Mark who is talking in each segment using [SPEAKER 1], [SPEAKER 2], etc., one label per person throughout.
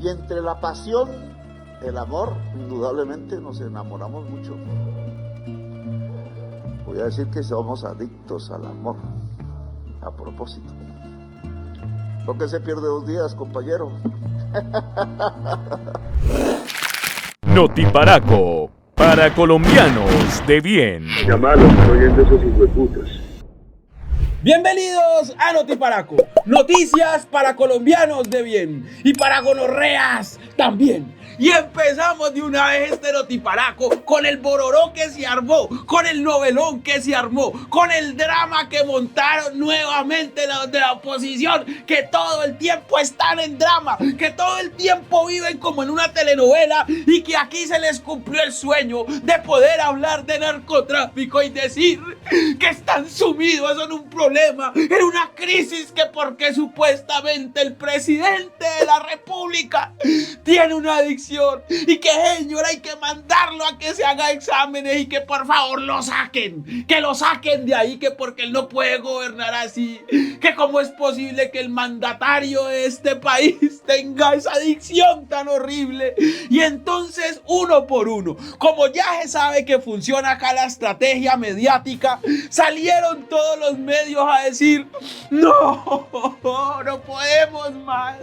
[SPEAKER 1] Y entre la pasión, el amor, indudablemente nos enamoramos mucho. Voy a decir que somos adictos al amor, a propósito. ¿Por qué se pierde 2 días, compañero?
[SPEAKER 2] Notiparaco, para colombianos de bien.
[SPEAKER 3] Llamarlos, estoy oyendo esos hijueputas.
[SPEAKER 4] Bienvenidos a Notiparaco, noticias para colombianos de bien y para gonorreas también. Y empezamos de una vez este Notiparaco con el bororó que se armó, con el novelón que se armó, con el drama que montaron nuevamente los de la oposición, que todo el tiempo están en drama, que todo el tiempo viven como en una telenovela y que aquí se les cumplió el sueño de poder hablar de narcotráfico y decir que están sumidos en un problema, en una crisis, que porque supuestamente el presidente de la república tiene una adicción y que señor hay que mandarlo a que se haga exámenes y que por favor lo saquen, que lo saquen de ahí, que porque él no puede gobernar así, que cómo es posible que el mandatario de este país tenga esa adicción tan horrible. Y entonces uno por uno, como ya se sabe que funciona acá la estrategia mediática, salieron todos los medios a decir no podemos más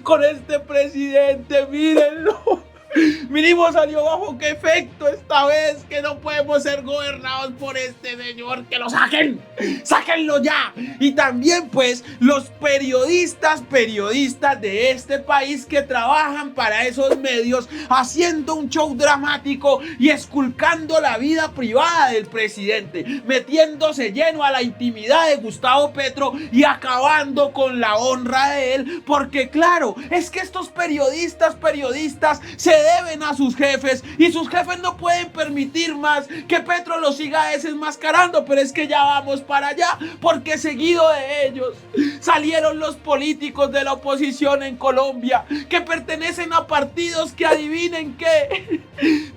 [SPEAKER 4] con este presidente, mírenlo. Mínimo salió bajo qué efecto esta vez, que no podemos ser gobernados por este señor, que lo saquen, sáquenlo ya. Y también pues los periodistas de este país que trabajan para esos medios, haciendo un show dramático y esculcando la vida privada del presidente, metiéndose lleno a la intimidad de Gustavo Petro y acabando con la honra de él, porque claro, es que estos periodistas se deben a sus jefes y sus jefes no pueden permitir más que Petro los siga desenmascarando, pero es que ya vamos para allá, porque seguido de ellos salieron los políticos de la oposición en Colombia que pertenecen a partidos que adivinen qué,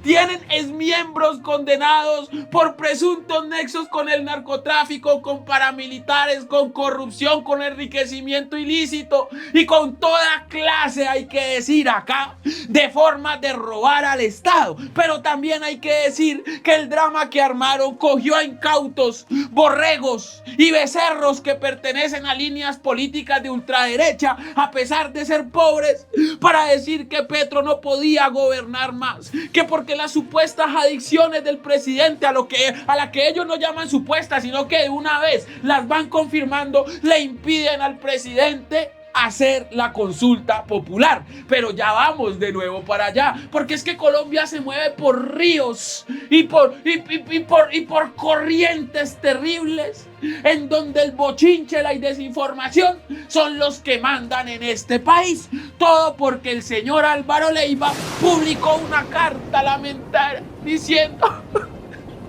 [SPEAKER 4] tienen exmiembros condenados por presuntos nexos con el narcotráfico, con paramilitares, con corrupción, con enriquecimiento ilícito y con toda clase, hay que decir acá, de forma de robar al Estado. Pero también hay que decir que el drama que armaron cogió a incautos, borregos y becerros que pertenecen a líneas políticas de ultraderecha, a pesar de ser pobres, para decir que Petro no podía gobernar más, que porque las supuestas adicciones del presidente, a la que ellos no llaman supuestas, sino que de una vez las van confirmando, le impiden al presidente hacer la consulta popular. Pero ya vamos de nuevo para allá, porque es que Colombia se mueve por ríos y por corrientes terribles, en donde el bochinche, la desinformación son los que mandan en este país. Todo porque el señor Álvaro Leiva publicó una carta lamentable diciendo: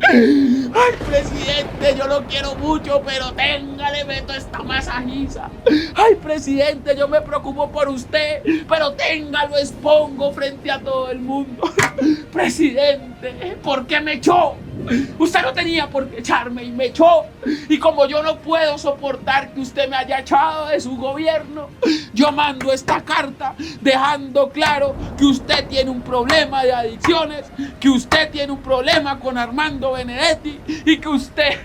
[SPEAKER 4] ay, presidente, yo lo quiero mucho, pero téngale, meto esta masajiza. Ay, presidente, yo me preocupo por usted, pero téngalo, expongo frente a todo el mundo. Presidente, ¿por qué me echó? Usted no tenía por qué echarme y me echó. Y como yo no puedo soportar que usted me haya echado de su gobierno, yo mando esta carta dejando claro que usted tiene un problema de adicciones, que usted tiene un problema con Armando Benedetti y que usted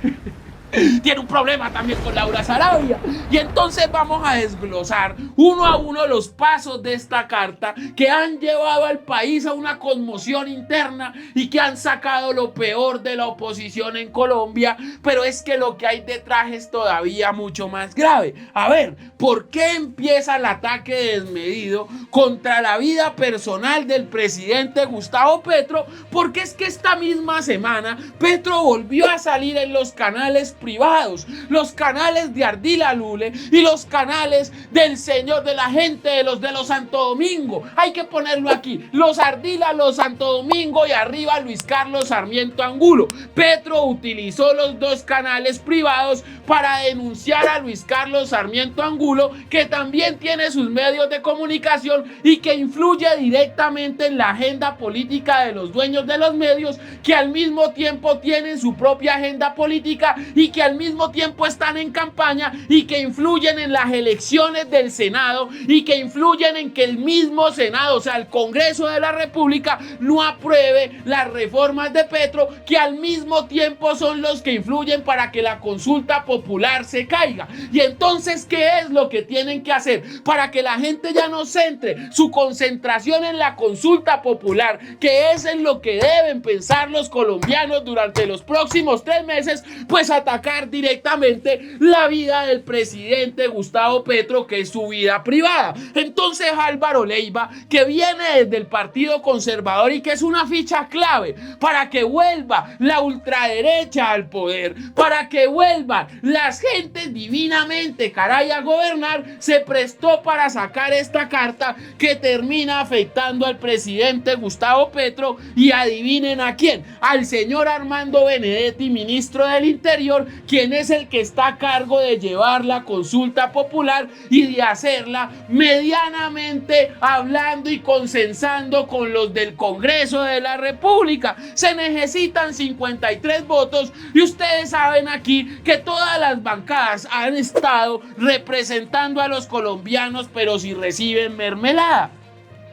[SPEAKER 4] tiene un problema también con Laura Sarabia. Y entonces vamos a desglosar uno a uno los pasos de esta carta que han llevado al país a una conmoción interna y que han sacado lo peor de la oposición en Colombia. Pero es que lo que hay detrás es todavía mucho más grave. A ver, ¿por qué empieza el ataque desmedido contra la vida personal del presidente Gustavo Petro? Porque es que esta misma semana Petro volvió a salir en los canales privados, los canales de Ardila Lule y los canales del señor, de la gente de los Santo Domingo. Hay que ponerlo aquí: los Ardila, los Santo Domingo y arriba Luis Carlos Sarmiento Angulo. Petro utilizó los dos canales privados para denunciar a Luis Carlos Sarmiento Angulo, que también tiene sus medios de comunicación y que influye directamente en la agenda política de los dueños de los medios, que al mismo tiempo tienen su propia agenda política y que al mismo tiempo están en campaña y que influyen en las elecciones del Senado y que influyen en que el mismo Senado, o sea, el Congreso de la República, no apruebe las reformas de Petro, que al mismo tiempo son los que influyen para que la consulta popular se caiga. Y entonces, ¿qué es lo que tienen que hacer para que la gente ya no centre su concentración en la consulta popular, que es en lo que deben pensar los colombianos durante los próximos 3 meses? Pues atacar directamente la vida del presidente Gustavo Petro, que es su vida privada. Entonces Álvaro Leiva, que viene desde el Partido Conservador y que es una ficha clave para que vuelva la ultraderecha al poder, para que vuelvan las gentes divinamente, caray, a gobernar, se prestó para sacar esta carta que termina afectando al presidente Gustavo Petro. Y adivinen a quién: al señor Armando Benedetti, ministro del Interior, quien es el que está a cargo de llevar la consulta popular y de hacerla medianamente hablando y consensando con los del Congreso de la República. Se necesitan 53 votos y ustedes saben aquí que todas las bancadas han estado representando a los colombianos, pero si reciben mermelada.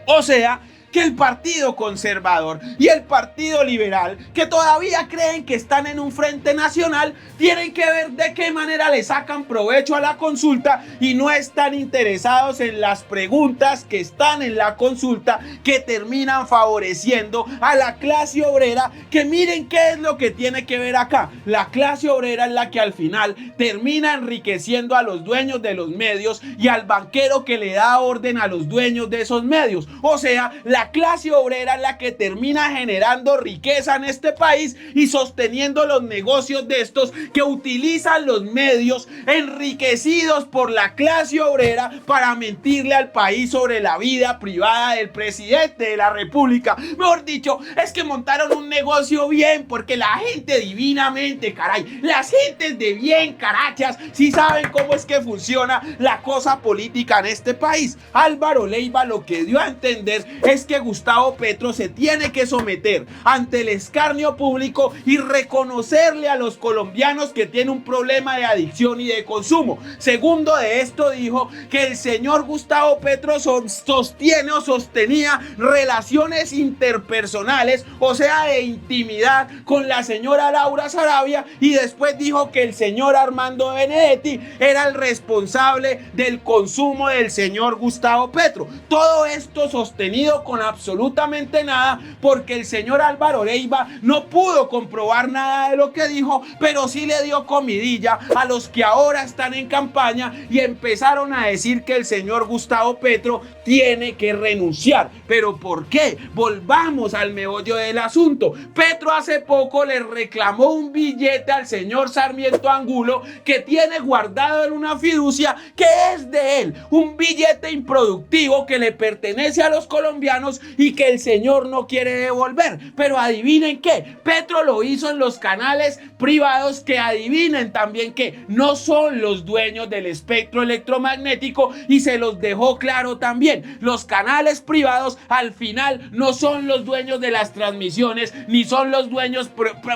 [SPEAKER 4] O sea, que el Partido Conservador y el Partido Liberal, que todavía creen que están en un frente nacional, tienen que ver de qué manera le sacan provecho a la consulta y no están interesados en las preguntas que están en la consulta, que terminan favoreciendo a la clase obrera. Que miren qué es lo que tiene que ver acá: la clase obrera es la que al final termina enriqueciendo a los dueños de los medios y al banquero que le da orden a los dueños de esos medios. O sea, la clase obrera es la que termina generando riqueza en este país y sosteniendo los negocios de estos que utilizan los medios enriquecidos por la clase obrera para mentirle al país sobre la vida privada del presidente de la República. Mejor dicho, es que montaron un negocio bien, porque la gente divinamente, caray, las gentes de bien, carachas, sí saben cómo es que funciona la cosa política en este país. Álvaro Leiva lo que dio a entender es que Gustavo Petro se tiene que someter ante el escarnio público y reconocerle a los colombianos que tiene un problema de adicción y de consumo. Segundo de esto, dijo que el señor Gustavo Petro sostiene o sostenía relaciones interpersonales, o sea, de intimidad, con la señora Laura Sarabia, y después dijo que el señor Armando Benedetti era el responsable del consumo del señor Gustavo Petro. Todo esto sostenido con absolutamente nada, porque el señor Álvaro Leiva no pudo comprobar nada de lo que dijo, pero sí le dio comidilla a los que ahora están en campaña y empezaron a decir que el señor Gustavo Petro tiene que renunciar. ¿Pero por qué? Volvamos al meollo del asunto. Petro hace poco le reclamó un billete al señor Sarmiento Angulo, que tiene guardado en una fiducia que es de él, un billete improductivo que le pertenece a los colombianos y que el señor no quiere devolver. Pero adivinen qué: Petro lo hizo en los canales privados, que adivinen también que no son los dueños del espectro electromagnético, y se los dejó claro también. Los canales privados al final no son los dueños de las transmisiones, ni son los dueños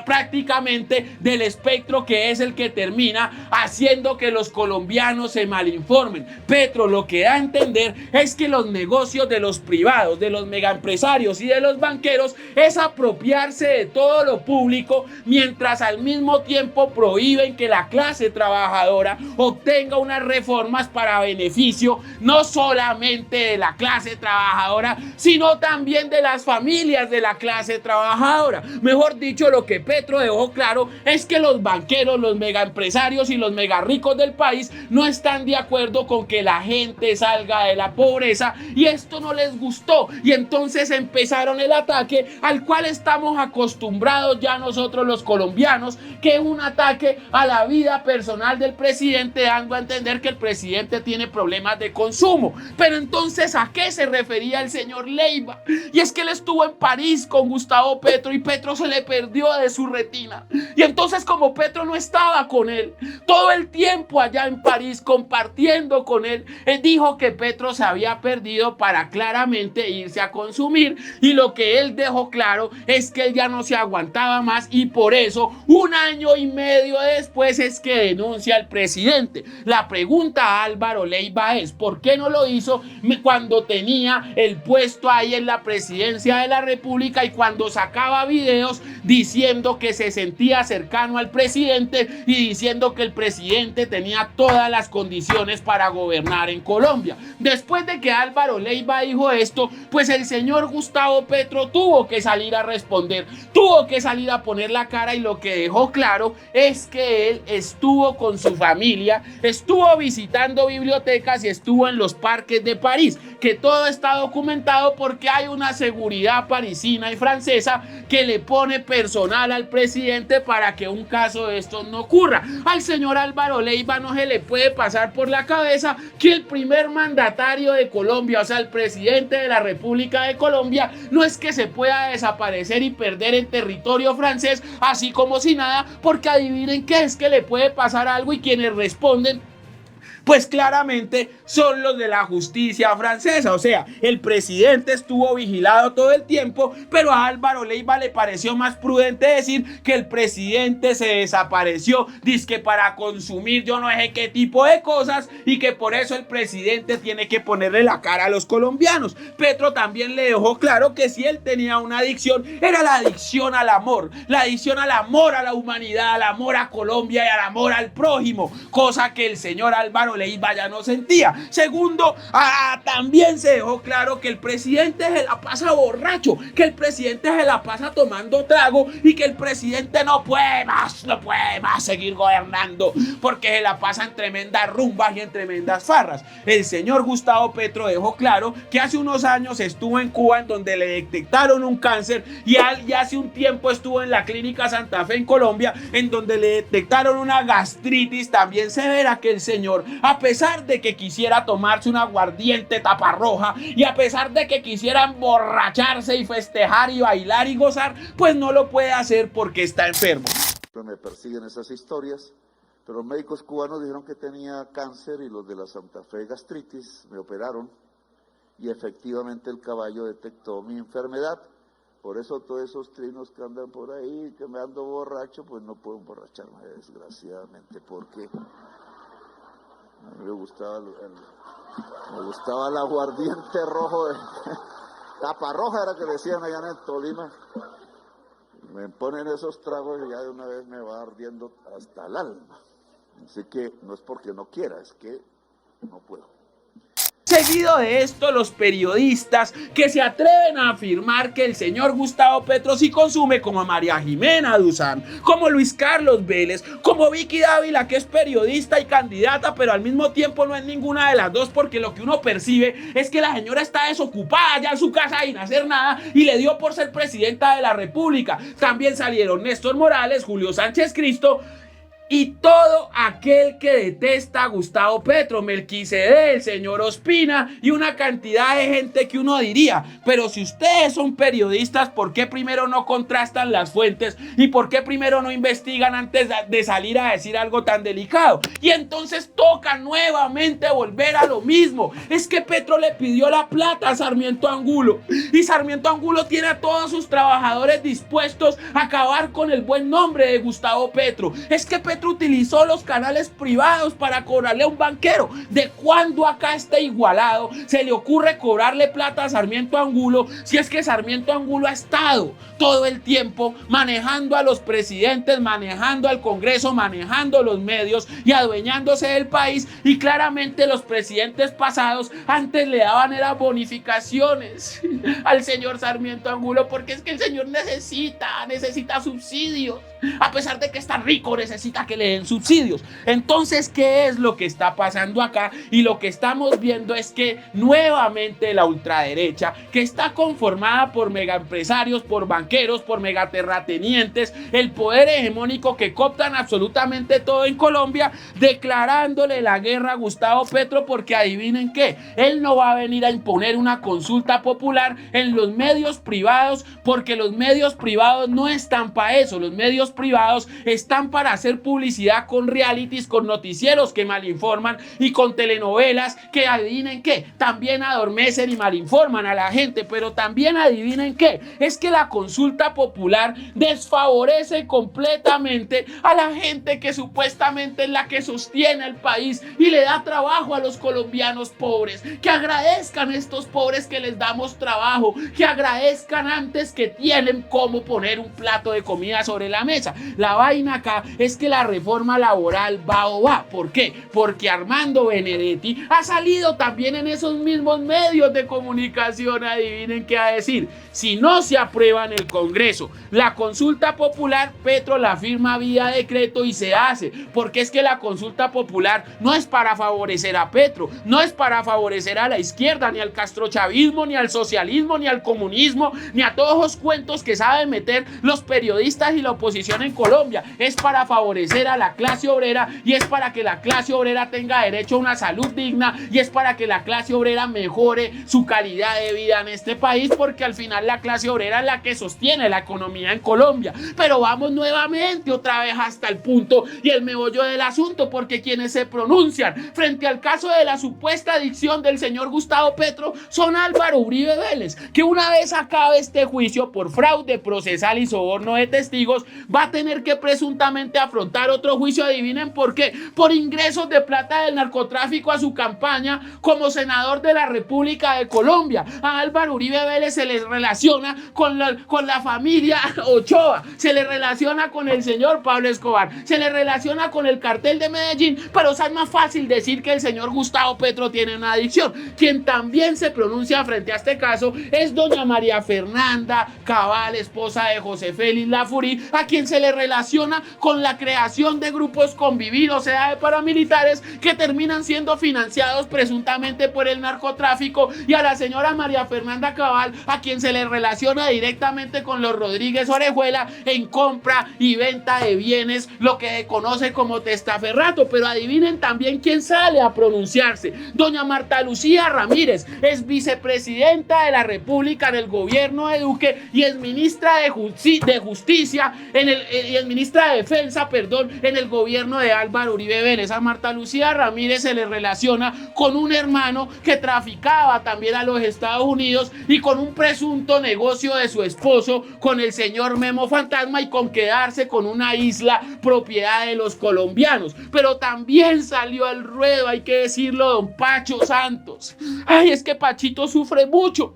[SPEAKER 4] prácticamente del espectro, que es el que termina haciendo que los colombianos se malinformen. Petro lo que da a entender es que los negocios de los privados, de los megaempresarios y de los banqueros, es apropiarse de todo lo público, mientras al mismo tiempo prohíben que la clase trabajadora obtenga unas reformas para beneficio no solamente de la clase trabajadora, sino también de las familias de la clase trabajadora. Mejor dicho, lo que Petro dejó claro es que los banqueros, los megaempresarios y los megarricos del país no están de acuerdo con que la gente salga de la pobreza, y esto no les gustó, y entonces empezaron el ataque al cual estamos acostumbrados ya nosotros los colombianos, que es un ataque a la vida personal del presidente, dando a entender que el presidente tiene problemas de consumo. Pero entonces, ¿a qué se refería el señor Leiva? Y es que él estuvo en París con Gustavo Petro y Petro se le perdió de su retina. Y entonces, como Petro no estaba con él todo el tiempo allá en París compartiendo con él, él dijo que Petro se había perdido para claramente irse a consumir, y lo que él dejó claro es que él ya no se aguantaba más, y por eso 1 año y medio después es que denuncia al presidente. La pregunta a Álvaro Leiva es: ¿por qué no lo hizo cuando tenía el puesto ahí en la presidencia de la República y cuando sacaba videos diciendo que se sentía cercano al presidente y diciendo que el presidente tenía todas las condiciones para gobernar en Colombia? Después de que Álvaro Leiva dijo esto, pues el señor Gustavo Petro tuvo que salir a responder, tuvo que salir a poner la cara, y lo que dejó claro es que él estuvo con su familia, estuvo visitando bibliotecas y estuvo en los parques de París, que todo está documentado porque hay una seguridad parisina y francesa que le pone personal al presidente para que un caso de estos no ocurra. Al señor Álvaro Leiva no se le puede pasar por la cabeza que el primer mandatario de Colombia, o sea, el presidente de la República de Colombia, no es que se pueda desaparecer y perder en territorio francés así como si nada, porque adivinen qué es que le puede pasar algo, y quienes responden pues claramente son los de la justicia francesa. O sea, el presidente estuvo vigilado todo el tiempo, pero a Álvaro Leiva le pareció más prudente decir que el presidente se desapareció, dizque para consumir yo no sé qué tipo de cosas, y que por eso el presidente tiene que ponerle la cara a los colombianos. Petro también le dejó claro que si él tenía una adicción, era la adicción al amor, la adicción al amor a la humanidad, al amor a Colombia y al amor al prójimo, cosa que el señor Álvaro Leiva ya no sentía. Segundo, también se dejó claro que el presidente se la pasa borracho, que el presidente se la pasa tomando trago, y que el presidente no puede más seguir gobernando porque se la pasa en tremendas rumbas y en tremendas farras. El señor Gustavo Petro dejó claro que hace unos años estuvo en Cuba, en donde le detectaron un cáncer, y hace un tiempo estuvo en la clínica Santa Fe en Colombia, en donde le detectaron una gastritis también severa, que el señor, a pesar de que quisiera tomarse un aguardiente taparroja, y a pesar de que quisiera emborracharse y festejar y bailar y gozar, pues no lo puede hacer porque está enfermo.
[SPEAKER 1] Me persiguen esas historias, pero los médicos cubanos dijeron que tenía cáncer, y los de la Santa Fe gastritis. Me operaron y efectivamente el caballo detectó mi enfermedad. Por eso todos esos trinos que andan por ahí, que me ando borracho, pues no puedo emborracharme, desgraciadamente, porque a mí me gustaba el aguardiente rojo, taparroja era que decían allá en el Tolima. Me ponen esos tragos y ya de una vez me va ardiendo hasta el alma. Así que no es porque no quiera, es que no puedo.
[SPEAKER 4] Seguido de esto, los periodistas que se atreven a afirmar que el señor Gustavo Petro sí consume, como María Jimena Duzán, como Luis Carlos Vélez, como Vicky Dávila, que es periodista y candidata, pero al mismo tiempo no es ninguna de las dos, porque lo que uno percibe es que la señora está desocupada ya en su casa sin hacer nada, y le dio por ser presidenta de la República. También salieron Néstor Morales, Julio Sánchez Cristo y todo aquel que detesta a Gustavo Petro, Melquisedec, el señor Ospina y una cantidad de gente que uno diría, pero si ustedes son periodistas, ¿por qué primero no contrastan las fuentes? ¿Y por qué primero no investigan antes de salir a decir algo tan delicado? Y entonces toca nuevamente volver a lo mismo. Es que Petro le pidió la plata a Sarmiento Angulo, y Sarmiento Angulo tiene a todos sus trabajadores dispuestos a acabar con el buen nombre de Gustavo Petro. Es que Petro utilizó los canales privados para cobrarle a un banquero. ¿De cuándo acá este igualado se le ocurre cobrarle plata a Sarmiento Angulo, si es que Sarmiento Angulo ha estado todo el tiempo manejando a los presidentes, manejando al Congreso, manejando los medios y adueñándose del país? Y claramente los presidentes pasados antes le daban era bonificaciones al señor Sarmiento Angulo, porque es que el señor necesita subsidios. A pesar de que está rico, necesita que le den subsidios. Entonces, ¿qué es lo que está pasando acá? Y lo que estamos viendo es que nuevamente la ultraderecha, que está conformada por megaempresarios, por banqueros, por megaterratenientes, el poder hegemónico que cooptan absolutamente todo en Colombia, declarándole la guerra a Gustavo Petro, porque adivinen qué, él no va a venir a imponer una consulta popular en los medios privados, porque los medios privados no están para eso. Los medios privados están para hacer publicidad publicidad con realities, con noticieros que malinforman y con telenovelas que adivinen qué, también adormecen y malinforman a la gente, pero también adivinen qué, es que la consulta popular desfavorece completamente a la gente que supuestamente es la que sostiene al país y le da trabajo a los colombianos pobres. Que agradezcan a estos pobres que les damos trabajo, que agradezcan antes que tienen cómo poner un plato de comida sobre la mesa. La vaina acá es que la reforma laboral va o va. ¿Por qué? Porque Armando Benedetti ha salido también en esos mismos medios de comunicación, adivinen qué va a decir. Si no se aprueba en el Congreso la consulta popular, Petro la firma vía decreto y se hace, porque es que la consulta popular no es para favorecer a Petro, no es para favorecer a la izquierda, ni al castrochavismo, ni al socialismo, ni al comunismo, ni a todos los cuentos que saben meter los periodistas y la oposición en Colombia. Es para favorecer a la clase obrera y es para que la clase obrera tenga derecho a una salud digna y es para que la clase obrera mejore su calidad de vida en este país, porque al final la clase obrera es la que sostiene la economía en Colombia. Pero vamos nuevamente otra vez hasta el punto y el meollo del asunto, porque quienes se pronuncian frente al caso de la supuesta adicción del señor Gustavo Petro son Álvaro Uribe Vélez, que una vez acabe este juicio por fraude procesal y soborno de testigos, va a tener que presuntamente afrontar otro juicio. Adivinen por qué: por ingresos de plata del narcotráfico a su campaña como senador de la República de Colombia. A Álvaro Uribe Vélez se les relaciona con la familia Ochoa, se le relaciona con el señor Pablo Escobar, se le relaciona con el cartel de Medellín, pero es más fácil decir que el señor Gustavo Petro tiene una adicción. Quien también se pronuncia frente a este caso es doña María Fernanda Cabal, esposa de José Félix Lafourcade, a quien se le relaciona con la creación de grupos Convivir, o sea, de paramilitares que terminan siendo financiados presuntamente por el narcotráfico, y a la señora María Fernanda Cabal, a quien se le relaciona directamente con los Rodríguez Orejuela en compra y venta de bienes, lo que se conoce como testaferrato. Pero adivinen también quién sale a pronunciarse: doña Marta Lucía Ramírez, es vicepresidenta de la República en el gobierno de Duque y es ministra de Justicia y es ministra de Defensa, en el gobierno de Álvaro Uribe Vélez. A Marta Lucía Ramírez se le relaciona con un hermano que traficaba también a los Estados Unidos y con un presunto negocio de su esposo con el señor Memo Fantasma y con quedarse con una isla propiedad de los colombianos. Pero también salió al ruedo, hay que decirlo, don Pacho Santos. Ay, es que Pachito sufre mucho,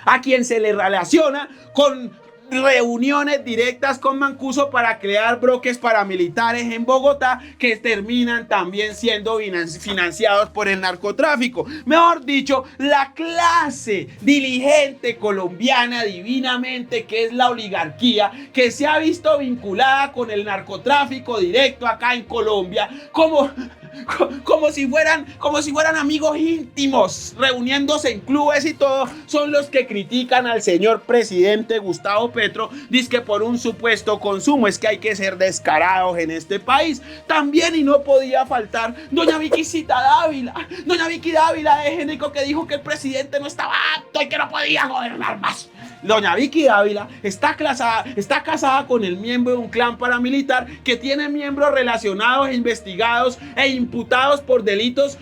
[SPEAKER 4] a quien se le relaciona con reuniones directas con Mancuso para crear bloques paramilitares en Bogotá que terminan también siendo financiados por el narcotráfico. Mejor dicho, la clase dirigente colombiana, divinamente, que es la oligarquía, que se ha visto vinculada con el narcotráfico directo acá en Colombia, como si fueran amigos íntimos, reuniéndose en clubes y todo, son los que critican al señor presidente Gustavo Petro, dizque por un supuesto consumo. Es que hay que ser descarados en este país. También, y no podía faltar, doña Viquisita Dávila, de Génico, que dijo que el presidente no estaba apto y que no podía gobernar más. Doña Vicky Dávila está casada con el miembro de un clan paramilitar que tiene miembros relacionados e investigados e imputados por delitos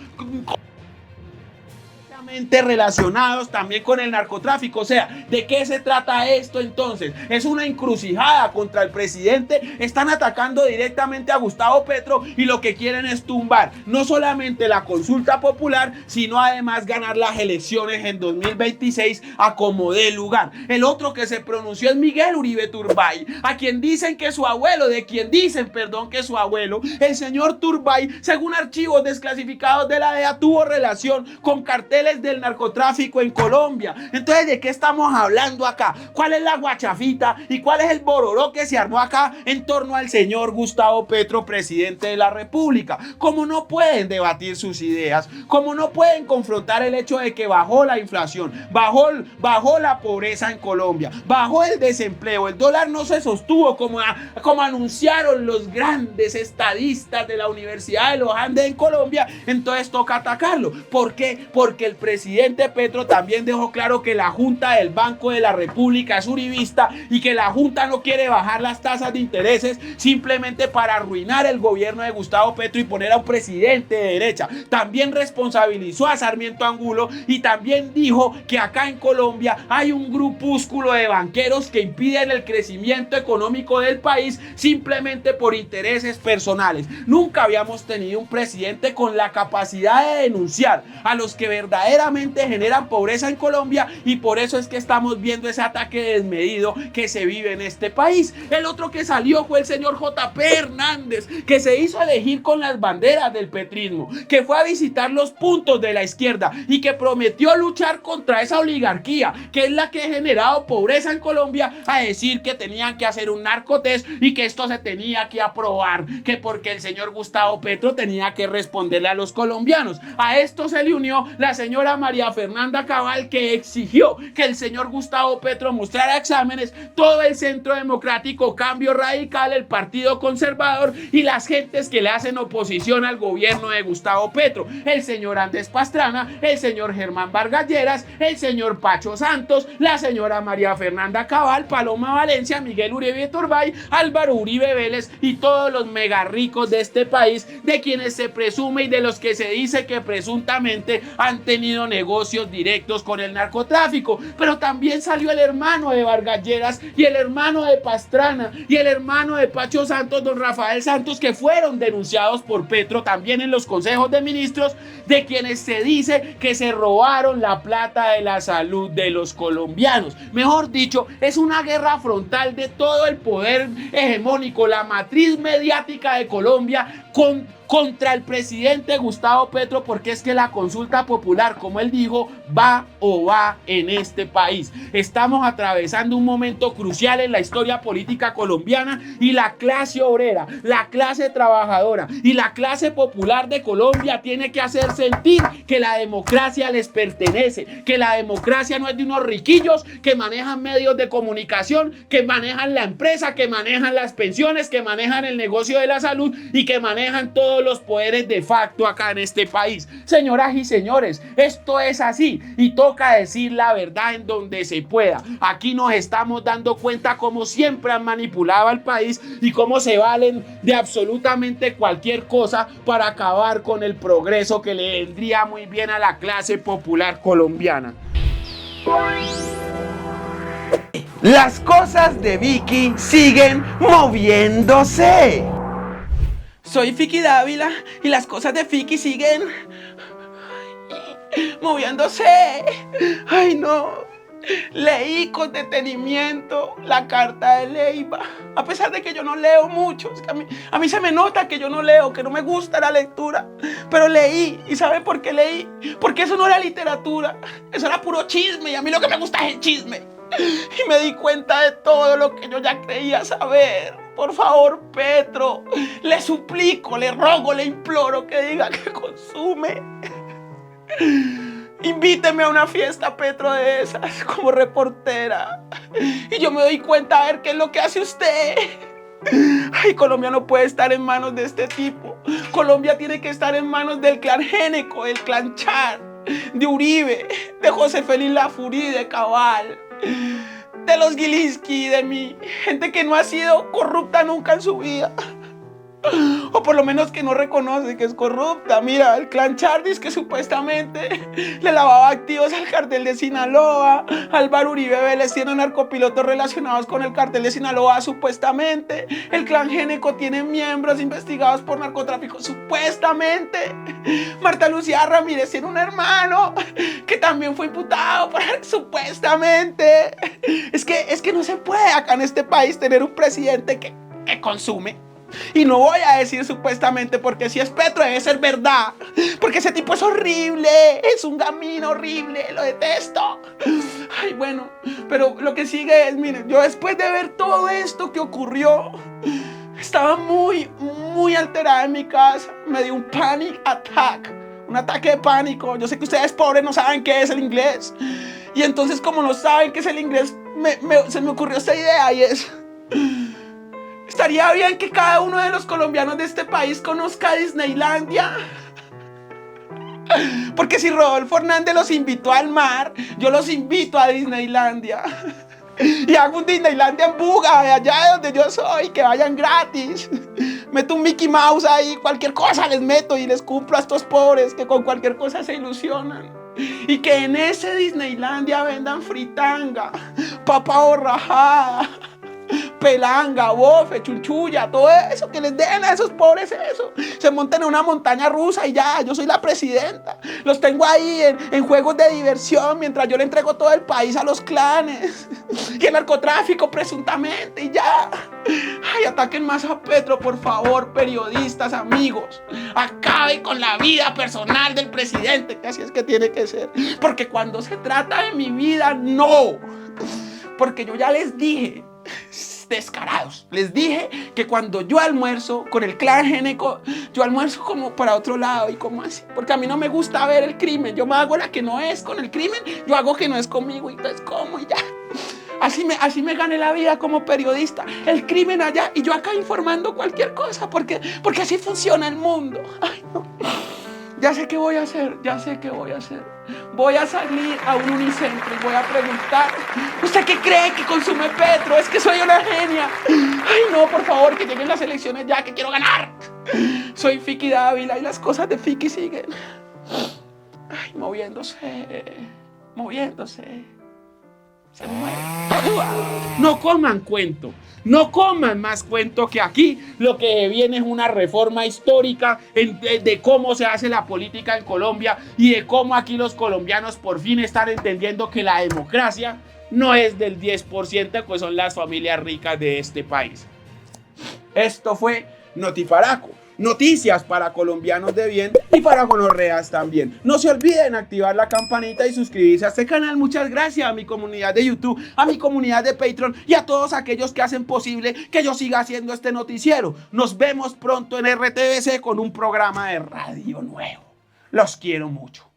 [SPEAKER 4] relacionados también con el narcotráfico. O sea, ¿de qué se trata esto entonces? Es una encrucijada contra el presidente. Están atacando directamente a Gustavo Petro y lo que quieren es tumbar no solamente la consulta popular, sino además ganar las elecciones en 2026 a como dé lugar. El otro que se pronunció es Miguel Uribe Turbay, a quien dicen que su abuelo, que su abuelo, el señor Turbay, según archivos desclasificados de la DEA, tuvo relación con carteles del narcotráfico en Colombia. Entonces, ¿de qué estamos hablando acá? ¿Cuál es la guachafita y cuál es el bororó que se armó acá en torno al señor Gustavo Petro, presidente de la República? Como no pueden debatir sus ideas, como no pueden confrontar el hecho de que bajó la inflación, bajó la pobreza en Colombia, bajó el desempleo, el dólar no se sostuvo como anunciaron los grandes estadistas de la Universidad de los Andes en Colombia, entonces toca atacarlo. ¿Por qué? Porque el presidente Petro también dejó claro que la Junta del Banco de la República es uribista y que la Junta no quiere bajar las tasas de intereses simplemente para arruinar el gobierno de Gustavo Petro y poner a un presidente de derecha. También responsabilizó a Sarmiento Angulo y también dijo que acá en Colombia hay un grupúsculo de banqueros que impiden el crecimiento económico del país simplemente por intereses personales. Nunca habíamos tenido un presidente con la capacidad de denunciar a los que verdaderamente generan pobreza en Colombia, y por eso es que estamos viendo ese ataque desmedido que se vive en este país. El otro que salió fue el señor J.P. Hernández, que se hizo elegir con las banderas del petrismo, que fue a visitar los puntos de la izquierda y que prometió luchar contra esa oligarquía que es la que ha generado pobreza en Colombia, a decir que tenían que hacer un narcotest y que esto se tenía que aprobar, que porque el señor Gustavo Petro tenía que responderle a los colombianos. A esto se le unió la señora María Fernanda Cabal, que exigió que el señor Gustavo Petro mostrara exámenes, todo el Centro Democrático, Cambio Radical, el Partido Conservador y las gentes que le hacen oposición al gobierno de Gustavo Petro, el señor Andrés Pastrana, el señor Germán Vargas Lleras, el señor Pacho Santos, la señora María Fernanda Cabal, Paloma Valencia, Miguel Uribe Turbay, Álvaro Uribe Vélez y todos los mega ricos de este país, de quienes se presume y de los que se dice que presuntamente han tenido negocios directos con el narcotráfico. Pero también salió el hermano de Vargas Lleras y el hermano de Pastrana y el hermano de Pacho Santos, don Rafael Santos, que fueron denunciados por Petro también en los consejos de ministros, de quienes se dice que se robaron la plata de la salud de los colombianos. Mejor dicho, es una guerra frontal de todo el poder hegemónico, la matriz mediática de Colombia contra el presidente Gustavo Petro, porque es que la consulta popular, como él dijo, va en este país. Estamos atravesando un momento crucial en la historia política colombiana y la clase obrera, la clase trabajadora y la clase popular de Colombia tiene que hacer sentir que la democracia les pertenece, que la democracia no es de unos riquillos que manejan medios de comunicación, que manejan la empresa, que manejan las pensiones, que manejan el negocio de la salud y que manejan todos los poderes de facto acá en este país. Señoras y señores, esto es así y toca decir la verdad en donde se pueda. Aquí nos estamos dando cuenta cómo siempre han manipulado al país y cómo se valen de absolutamente cualquier cosa para acabar con el progreso que le vendría muy bien a la clase popular colombiana. Las cosas de Vicky siguen moviéndose. Soy Vicky Dávila y las cosas de Vicky siguen moviéndose. Ay, no. Leí con detenimiento la carta de Leiva, a pesar de que yo no leo mucho. Es que a mí se me nota que yo no leo, que no me gusta la lectura, pero leí. ¿Y sabe por qué leí? Porque eso no era literatura, eso era puro chisme, y a mí lo que me gusta es el chisme. Y me di cuenta de todo lo que yo ya creía saber. Por favor, Petro, le suplico, le rogo, le imploro que diga que consume. Invíteme a una fiesta, Petro, de esas, como reportera. Y yo me doy cuenta a ver qué es lo que hace usted. Ay, Colombia no puede estar en manos de este tipo. Colombia tiene que estar en manos del clan Géneco, del clan Char, de Uribe, de José Félix Lafourcade, de Cabal, de los Gilinski, de mí. Gente que no ha sido corrupta nunca en su vida. O por lo menos que no reconoce que es corrupta. Mira, el clan Chardis, que supuestamente le lavaba activos al cartel de Sinaloa. Álvaro Uribe Vélez tiene narcopilotos relacionados con el cartel de Sinaloa, supuestamente. El clan Géneco tiene miembros investigados por narcotráfico, supuestamente. Marta Lucía Ramírez tiene un hermano que también fue imputado por supuestamente. Es que no se puede acá en este país tener un presidente que consume. Y no voy a decir supuestamente, porque si es Petro debe ser verdad, porque ese tipo es horrible, es un gamín horrible, lo detesto. Ay, bueno, pero lo que sigue es, miren, yo después de ver todo esto que ocurrió, estaba muy alterada en mi casa. Me dio un panic attack, un ataque de pánico. Yo sé que ustedes pobres no saben qué es el inglés, y entonces como no saben qué es el inglés, se me ocurrió esta idea, y es: estaría bien que cada uno de los colombianos de este país conozca Disneylandia. Porque si Rodolfo Hernández los invitó al mar, yo los invito a Disneylandia. Y hago un Disneylandia en Buga, allá de donde yo soy, que vayan gratis. Meto un Mickey Mouse ahí, cualquier cosa les meto y les cumplo a estos pobres que con cualquier cosa se ilusionan. Y que en ese Disneylandia vendan fritanga, papa borrajada, pelanga, bofe, chunchulla, todo eso, que les den a esos pobres eso. Se monten en una montaña rusa y ya, yo soy la presidenta. Los tengo ahí en juegos de diversión mientras yo le entrego todo el país a los clanes. Y el narcotráfico presuntamente y ya. Ay, ataquen más a Petro, por favor, periodistas, amigos. Acaben con la vida personal del presidente, que así es que tiene que ser. Porque cuando se trata de mi vida, no. Porque yo ya les dije, descarados, les dije que cuando yo almuerzo con el clan Géneco, yo almuerzo como para otro lado. ¿Y cómo así? Porque a mí no me gusta ver el crimen. Yo me hago la que no es con el crimen, yo hago que no es conmigo y entonces como y ya. Así me gané la vida como periodista. El crimen allá y yo acá informando cualquier cosa, porque así funciona el mundo. Ay, no. Ya sé qué voy a hacer, ya sé qué voy a hacer. Voy a salir a un unicentro y voy a preguntar: ¿usted qué cree que consume Petro? Es que soy una genia. Ay, no, por favor, que lleguen las elecciones ya, que quiero ganar. Soy Fiki Dávila y las cosas de Fiki siguen. Ay, moviéndose. Se mueve. No coman cuento. No coman más cuento, que aquí lo que viene es una reforma histórica de cómo se hace la política en Colombia y de cómo aquí los colombianos por fin están entendiendo que la democracia no es del 10%, pues son las familias ricas de este país. Esto fue Notiparaco. Noticias para colombianos de bien y para gonorreas también. No se olviden activar la campanita y suscribirse a este canal. Muchas gracias a mi comunidad de YouTube, a mi comunidad de Patreon y a todos aquellos que hacen posible que yo siga haciendo este noticiero. Nos vemos pronto en RTBC con un programa de radio nuevo. Los quiero mucho.